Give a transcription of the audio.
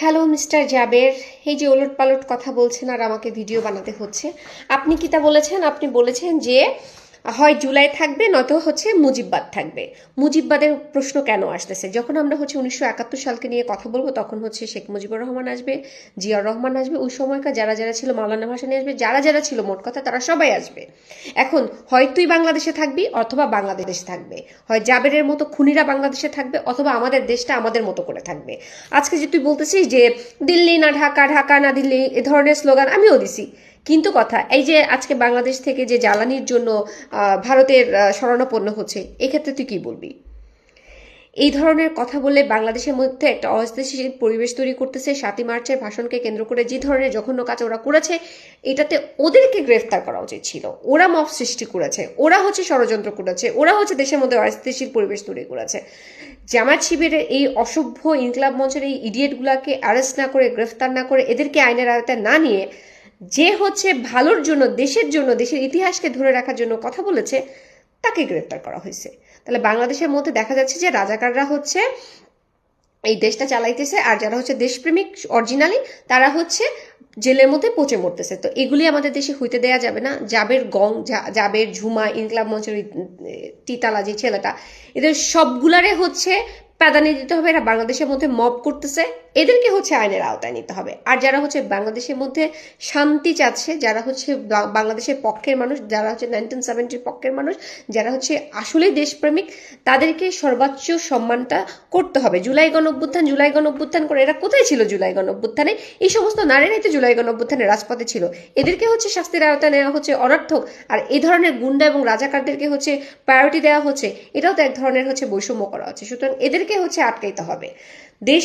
Hello mister Jaber, এই যে ওলটপালট কথা বলছেন আর আমাকে ভিডিও বানাতে হচ্ছে। আপনি কি তা বলেছেন? আপনি বলেছেন যে হয় জুলাই থাকবে, নয়তো হচ্ছে মুজিববাদ থাকবে। মুজিববাদের প্রশ্ন কেন আসতেছে? যখন আমরা হচ্ছে 1971 সালকে নিয়ে কথা বলবো, তখন হচ্ছে শেখ মুজিবুর রহমান আসবে, জিয়াউর রহমান আসবে, ওই সময়কার যারা যারা ছিল, মাওলানা ভাসানী আসবে, যারা যারা ছিল, মোট কথা তারা সবাই আসবে। এখন হয় তুই বাংলাদেশে থাকবি অথবা বাংলাদেশ থাকবে, হয় জাবেরের মতো খুনিরা বাংলাদেশে থাকবে অথবা আমাদের দেশটা আমাদের মতো করে থাকবে। আজকে যে তুই বলতেছিস যে দিল্লি না ঢাকা, ঢাকা না দিল্লি, এ ধরনের স্লোগান আমিও দিছি, কিন্তু কথা এই যে আজকে বাংলাদেশ থেকে যে জ্বালানির জন্য ভারতের শরণাপন্ন হচ্ছে, এক্ষেত্রে তুই কি বলবি? এই ধরনের কথা বলে বাংলাদেশের মধ্যে একটা অস্থিতিশীল পরিবেশ তৈরি করতেছে। 7ই মার্চের ভাষণকে কেন্দ্র করে যে ধরনের জঘন্য কাজ ওরা করেছে, এটাতে ওদেরকে গ্রেফতার করা উচিত ছিল। ওরা মব সৃষ্টি করেছে, ওরা হচ্ছে ষড়যন্ত্র করেছে, ওরা হচ্ছে দেশের মধ্যে অস্থিতিশীল পরিবেশ তৈরি করেছে। জামায়াত শিবিরের এই অসভ্য ইনকলাব মঞ্চের এই ইডিয়েটগুলাকে অ্যারেস্ট না করে, গ্রেফতার না করে, এদেরকে আইনের আওতায় না নিয়ে, যে হচ্ছে ভালোর জন্য, দেশের জন্য, দেশের ইতিহাসকে ধরে রাখার জন্য কথা বলেছে, তাকে গ্রেফতার করা হয়েছে। তাহলে বাংলাদেশের মধ্যে দেখা যাচ্ছে যে রাজাকাররা হচ্ছে এই দেশটা চালাইতেছে, আর যারা হচ্ছে দেশপ্রেমিক অরিজিনালি, তারা হচ্ছে জেলের মধ্যে পচে মরতেছে। তো এগুলি আমাদের দেশে হইতে দেয়া যাবে না। জাবের গং, জাবের ঝুমা, ইনকলাব মঞ্চের টিতালা যে ছেলেটা, এদের সবগুলারে হচ্ছে প্রাধান্য দিতে হবে। এরা বাংলাদেশের মধ্যে মব করতেছে, এদেরকে হচ্ছে আইনের আওতায় নিতে হবে। আর যারা হচ্ছে বাংলাদেশের মধ্যে শান্তি চাচ্ছে, যারা হচ্ছে বাংলাদেশের পক্ষের মানুষ, যারা হচ্ছে 1970 পক্ষের মানুষ, যারা হচ্ছে আসলেই দেশপ্রেমিক, তাদেরকে সর্বোচ্চ সম্মানটা করতে হবে। জুলাই গণ অভ্যুত্থান করে এরা কোথায় ছিল? জুলাই গণ-অভ্যুত্থানে এই সমস্ত নারীরাই তো জুলাই গণ-অভ্যুত্থানে রাজপথে ছিল। এদেরকে হচ্ছে শাস্তির আওতায় নেওয়া হচ্ছে অনর্থক। আর এই ধরনের গুন্ডা এবং রাজাকারদেরকে হচ্ছে প্রায়োরিটি দেওয়া হচ্ছে, এটাও তো এক ধরনের হচ্ছে বৈষম্য করা হচ্ছে। সুতরাং এদেরকে হচ্ছে আটকাইতে হবে।